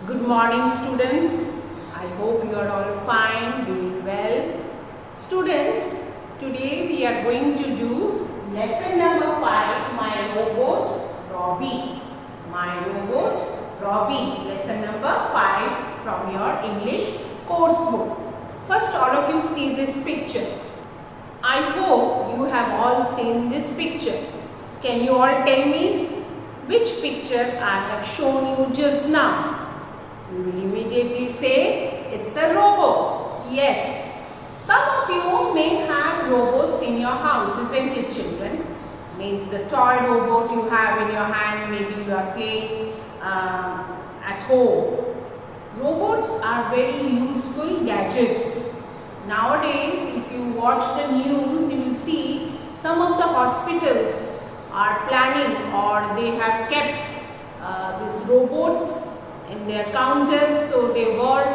Good morning, students. I hope you are all fine, doing well. Students, today we are going to do lesson number 5, My Robot Robbie. My Robot Robbie, lesson number 5 from your English course book. First, all of you see this picture. I hope you have all seen this picture. Can you all tell me which picture I have shown you just now? You will immediately say it's a robot. Yes. Some of you may have robots in your house, isn't it, children? Means the toy robot you have in your hand, maybe you are playing at home. Robots are very useful gadgets. Nowadays, if you watch the news, you will see some of the hospitals are planning or they have kept these robots in their counters, so they work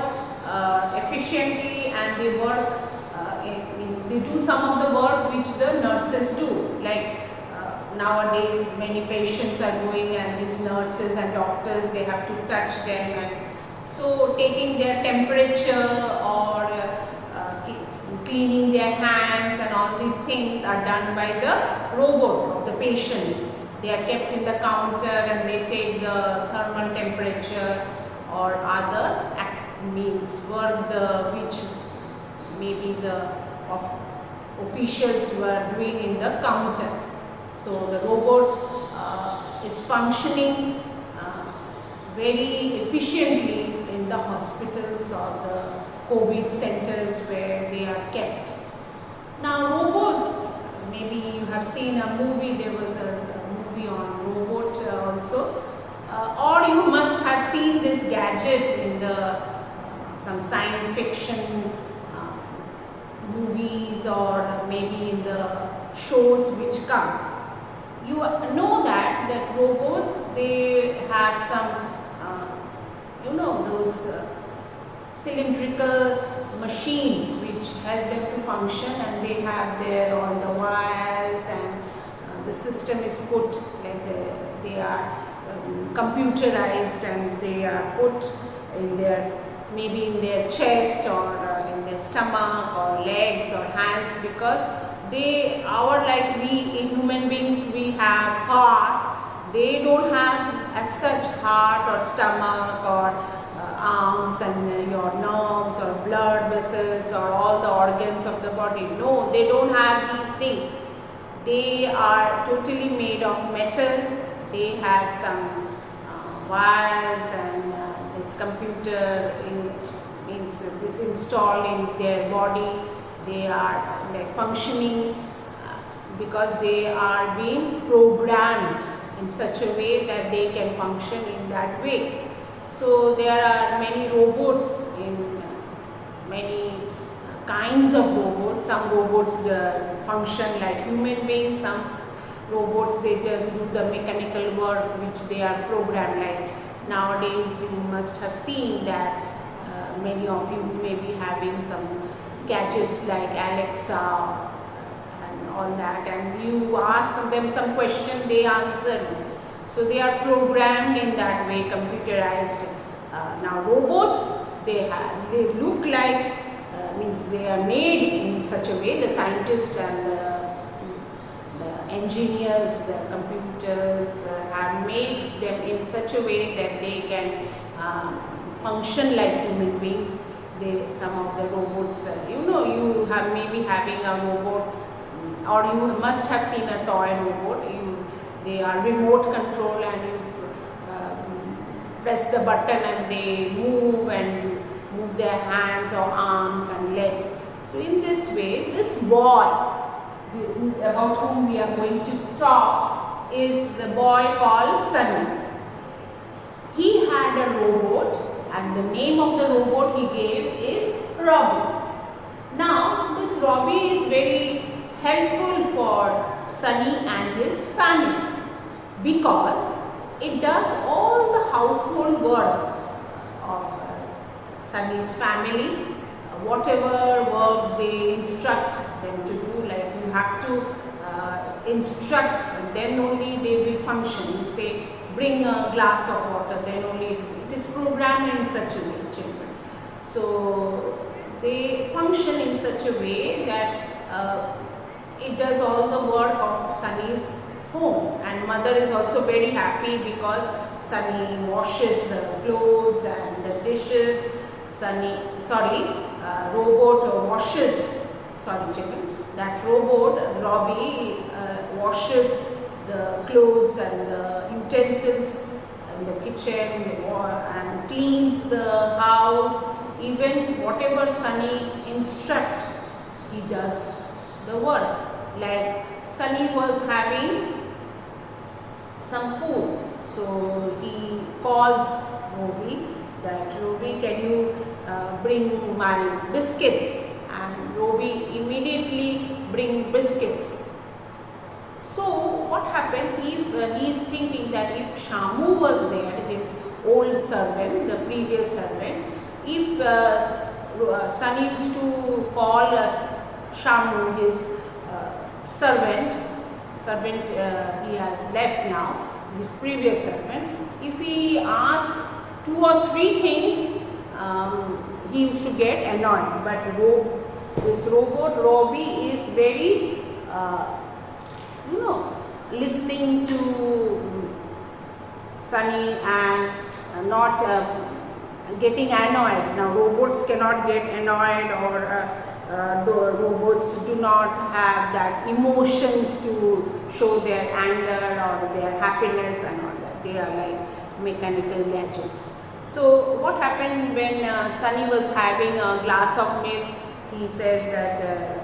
efficiently and they work, means they do some of the work which the nurses do. Like nowadays many patients are going and these nurses and doctors, they have to touch them, and so taking their temperature or cleaning their hands and all these things are done by the robot of the patients. They are kept in the counter and they take the thermal temperature or other means work which maybe the officials were doing in the counter. So the robot is functioning very efficiently in the hospitals or the COVID centers where they are kept. Now robots, maybe you have seen a movie, there was a on robot also, or you must have seen this gadget in the some science fiction movies or maybe in the shows which come. You know that robots, they have some those cylindrical machines which help them to function, and they have their all the wires, and the system is put like they are computerized, and they are put in their maybe in their chest or in their stomach or legs or hands, because they are like we human beings, we have heart. They don't have as such heart or stomach or arms and your nerves or blood vessels or all the organs of the body. No, they don't have these things. They are totally made of metal. They have some wires and this computer means this installed in their body. They are like functioning because they are being programmed in such a way that they can function in that way. So there are many robots in many kinds of robots. Some robots function like human beings, some robots they just do the mechanical work which they are programmed. Like nowadays you must have seen that many of you may be having some gadgets like Alexa and all that, and you ask them some question, they answer. So they are programmed in that way, computerized. Now robots, they look like means they are made in such a way, the scientists and the engineers, the computers have made them in such a way that they can function like human beings. Some of the robots, you have maybe having a robot, or you must have seen a toy robot. They are remote control, and you press the button and they move their hands or arms and legs. So in this way, this boy about whom we are going to talk is the boy called Sunny. He had a robot, and the name of the robot he gave is Robbie. Now this Robbie is very helpful for Sunny and his family, because it does all the household work of Sunny's family. Whatever work they instruct them to do, like you have to instruct, then only they will function. You say, bring a glass of water, then only it is programmed in such a way, children. So they function in such a way that it does all the work of Sunny's home, and mother is also very happy because Sunny washes the clothes and the dishes. Robot washes, children, that robot, Robbie, washes the clothes and the utensils in the kitchen and cleans the house. Even whatever Sunny instruct, he does the work. Like Sunny was having some food, so he calls Robbie that, Robbie, can you bring my biscuits? And Robbie immediately bring biscuits. So what happened, he is thinking that if Shamu was there, his old servant, the previous servant, if Sunny used to call us Shamu, his servant, he has left now, his previous servant, if he asked 2 or 3 things, he used to get annoyed. But this robot Robbie is very listening to Sunny and not getting annoyed. Now robots cannot get annoyed, or robots do not have that emotions to show their anger or their happiness and all that. They are like mechanical gadgets. So what happened when Sunny was having a glass of milk, he says that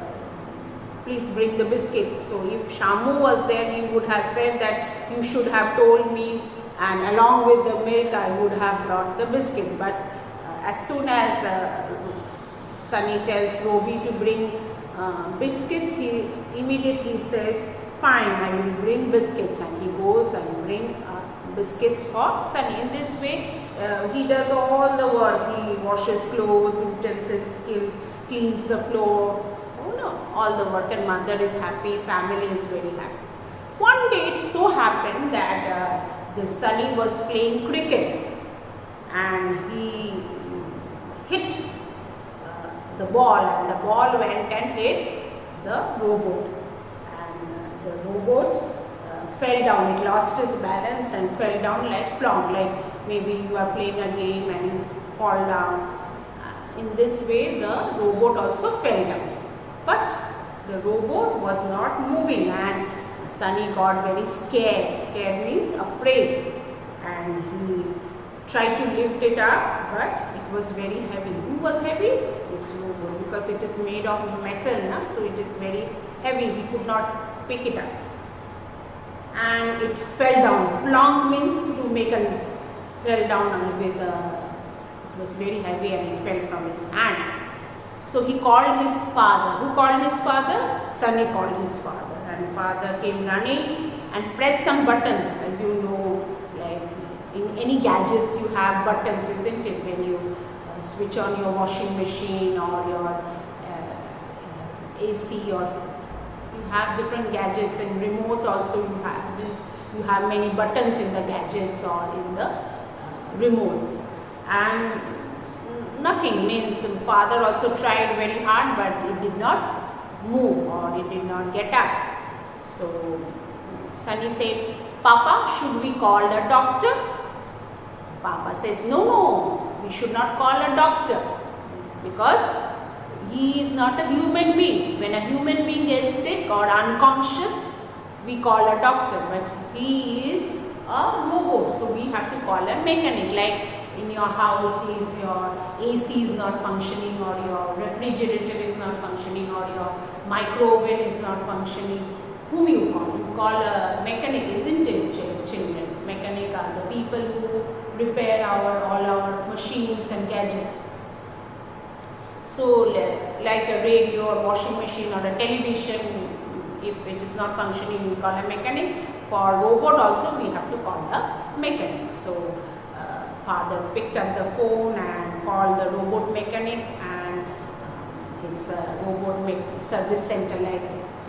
please bring the biscuit. So if Shamu was there, he would have said that you should have told me, and along with the milk I would have brought the biscuit. But as soon as Sunny tells Robbie to bring biscuits, he immediately says, fine, I will bring biscuits, and he goes and brings biscuits for Sunny. In this way, he does all the work. He washes clothes, utensils, cleans the floor, all the work, and mother is happy, family is very happy. One day it so happened that the Sunny was playing cricket, and he hit the ball, and the ball went and hit the robot, and the robot fell down. It lost its balance and fell down like plonk, like maybe you are playing a game and you fall down. In this way the robot also fell down, but the robot was not moving, and Sunny got very scared. Scared means afraid, and he tried to lift it up, but it was very heavy. Who was heavy? This robot, because it is made of metal, so it is very heavy. He could not pick it up, and it fell down. Plonk means to make a fell down with it was very heavy, and it fell from his hand. So he called his father. Who called his father? Sunny called his father, and father came running and pressed some buttons. As you know, like in any gadgets you have buttons, isn't it? When you switch on your washing machine or your AC, or you have different gadgets, and remote also you have this. You have many buttons in the gadgets or in the remote, and nothing means father also tried very hard, but it did not move, or it did not get up. So Sunny said, Papa, should we call a doctor? Papa says, no, we should not call a doctor, because he is not a human being. When a human being gets sick or unconscious, we call a doctor, but he is a robot, so we have to call a mechanic. Like in your house, if your AC is not functioning, or your refrigerator is not functioning, or your microwave is not functioning, whom you call? You call a mechanic, isn't it, children? Mechanic are the people who repair all our machines and gadgets. So like a radio or washing machine or a television, if it is not functioning, we call a mechanic. For robot also we have to call a mechanic. So father picked up the phone and called the robot mechanic, and it's a robot service center, like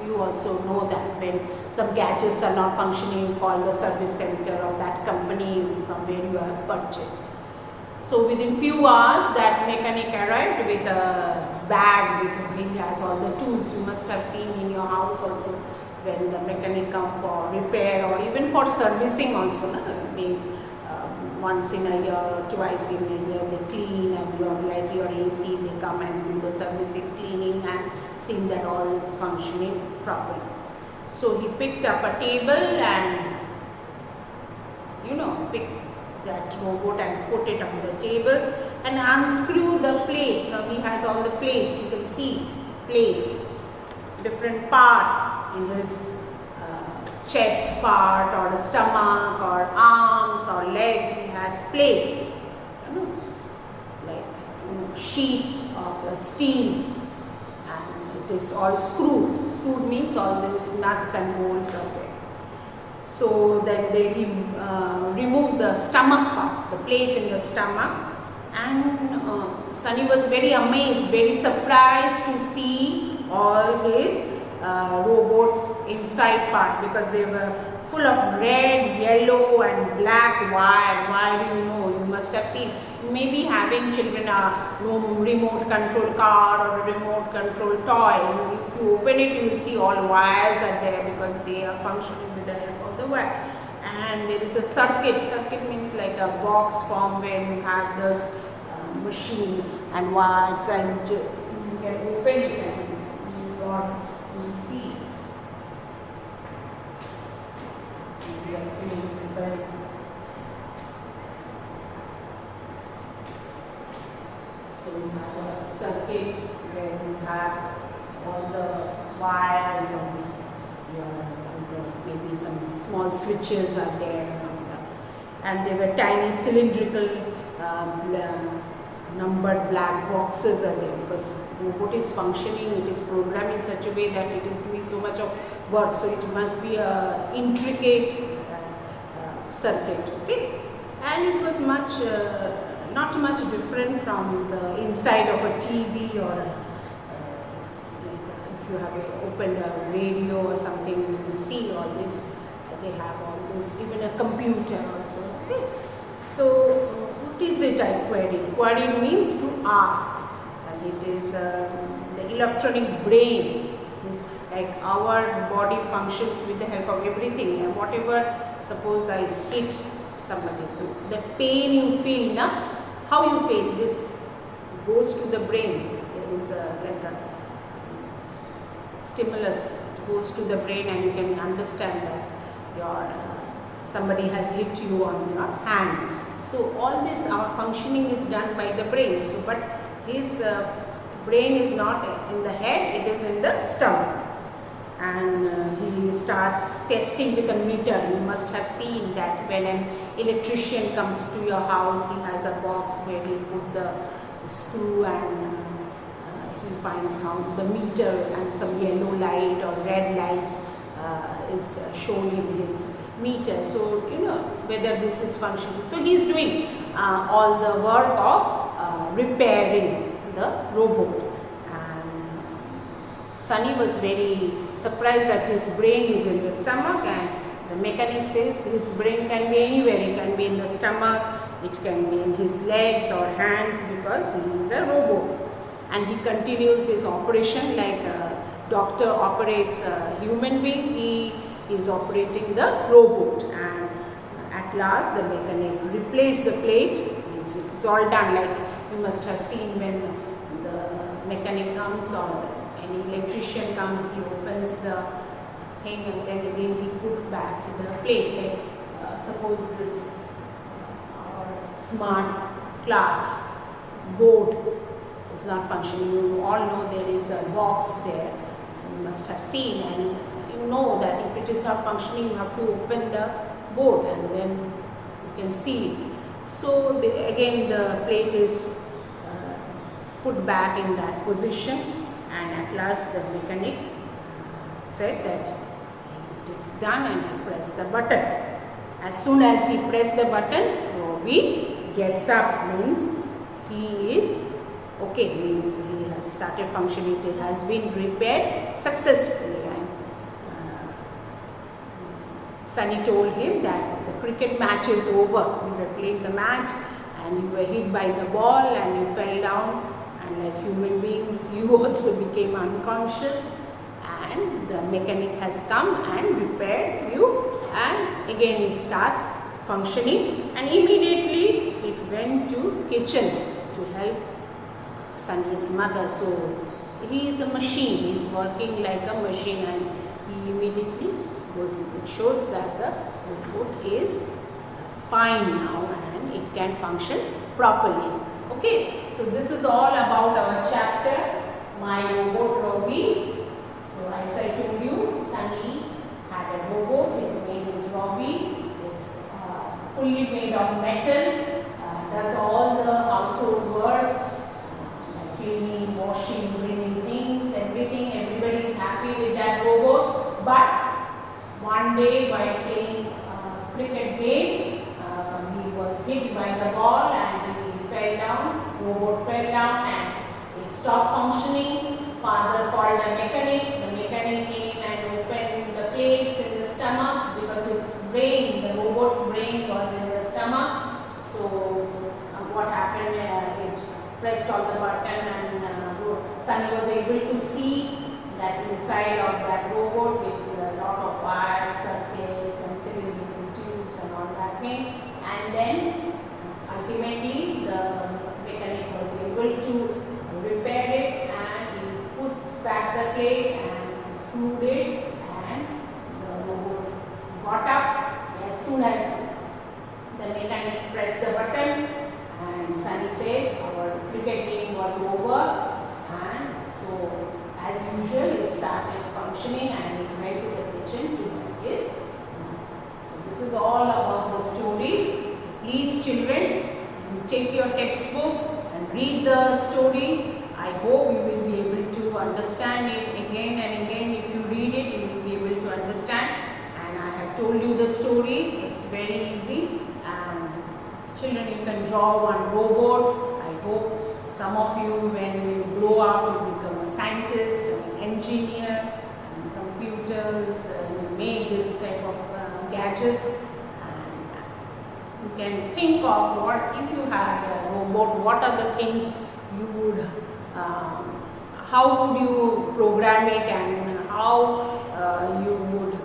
you also know that when some gadgets are not functioning, you call the service center or that company from where you have purchased. So within few hours that mechanic arrived with a bag with he has all the tools. You must have seen in your house also when the mechanic come for repair or even for servicing also. Means once in a year or twice in a year they clean, and like your AC they come and do the servicing, cleaning and seeing that all is functioning properly. So he picked up a table and picked that robot and put it on the table and unscrew the plates. Now he has all the plates, you can see plates, different parts in his chest part or the stomach or arms or legs. He has plates, like sheet of steel, and it is all screwed. Screwed means all those nuts and bolts are there. So then he removed the stomach part, the plate in the stomach, and Sunny was very amazed, very surprised to see all his robots inside part, because they were full of red, yellow and black wire. Why do you know? You must have seen. Maybe having children a remote control car or a remote control toy. If you open it, you will see all wires are there because they are functioning with the help of the wire. And there is a circuit. Circuit means like a box form where you have this machine and wires, and you can open it and you will see. We are seeing the so you have a circuit where you have all the wires and this, maybe some small switches are there, and there were tiny cylindrical numbered black boxes are there, because robot is functioning, it is programmed in such a way that it is doing so much of work, so it must be a intricate circuit, okay? And it was not much different from the inside of a TV or if you have opened a radio or something, you will see all this. They have all those, even a computer also. Okay. So what is it I queried? Queried means to ask, and it is the electronic brain. Is like our body functions with the help of everything, and whatever, suppose I hit somebody, the pain you feel, how you feel, this goes to the brain. There is like a stimulus, it goes to the brain, and you can understand that somebody has hit you on your hand. So all this, our functioning is done by the brain. So but his brain is not in the head, it is in the stomach. And he starts testing with a meter. You must have seen that when an electrician comes to your house, he has a box where he put the screw, and he finds how the meter and some yellow light or red lights is shown in his meter. So whether this is functioning. So he is doing all the work of repairing the robot. Sunny was very surprised that his brain is in the stomach, and the mechanic says his brain can be anywhere. It can be in the stomach, it can be in his legs or hands, because he is a robot. And he continues his operation like a doctor operates a human being, he is operating the robot. And at last the mechanic replaced the plate. It's all done, like you must have seen when the mechanic comes or any electrician comes, he opens the thing and then again he put back the plate. Like suppose this smart class board is not functioning. You all know there is a box there. You must have seen, and you know that if it is not functioning, you have to open the board and then you can see it. So again the plate is put back in that position. And at last the mechanic said that it is done, and he pressed the button. As soon as he pressed the button, Robbie gets up, means he is okay, means he has started functioning, it has been repaired successfully. And Sunny told him that the cricket match is over. We were playing the match and you were hit by the ball and you fell down, and like human beings you also became unconscious, and the mechanic has come and repaired you, and again it starts functioning, and immediately it went to kitchen to help Sunny's mother. So he is a machine, he is working like a machine, and he immediately goes. It shows that the robot is fine now and it can function properly. Okay, so this is all about our chapter, My Robot Robbie. So as I told you, Sunny had a robot, his name is Robbie. It's fully made of metal, does all the household work, cleaning, washing, bringing things, everything. Everybody is happy with that robot. But one day while playing a cricket game, he was hit by the ball and he fell down. Robot fell down and it stopped functioning. Father called a mechanic. The mechanic came and opened the plates in the stomach because his brain, the robot's brain, was in the stomach. So what happened? It pressed on the button and Sunny was able to see that inside of that robot with a lot of wires, circuit and cylindrical tubes and all that thing. And then ultimately the mechanic was able to repair it, and he puts back the plate and screwed it, and the robot got up. As soon as the mechanic pressed the button, and Sunny says our cricket game was over, and so as usual it started functioning and it went to the kitchen to help his mother. So this is all about the story. Please children, take your textbook and read the story. I hope you will be able to understand it again and again. If you read it, you will be able to understand. And I have told you the story. It's very easy. And children, you can draw one robot. I hope some of you, when you grow up, you become a scientist, an engineer, and computers, you make this type of gadgets. You can think of what if you had a robot, what are the things you would, how would you program it, and how you would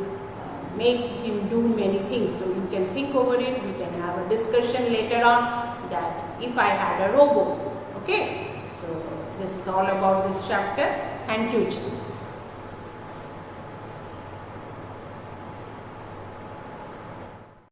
make him do many things. So you can think over it. We can have a discussion later on that if I had a robot. Okay, so this is all about this chapter. Thank you, children.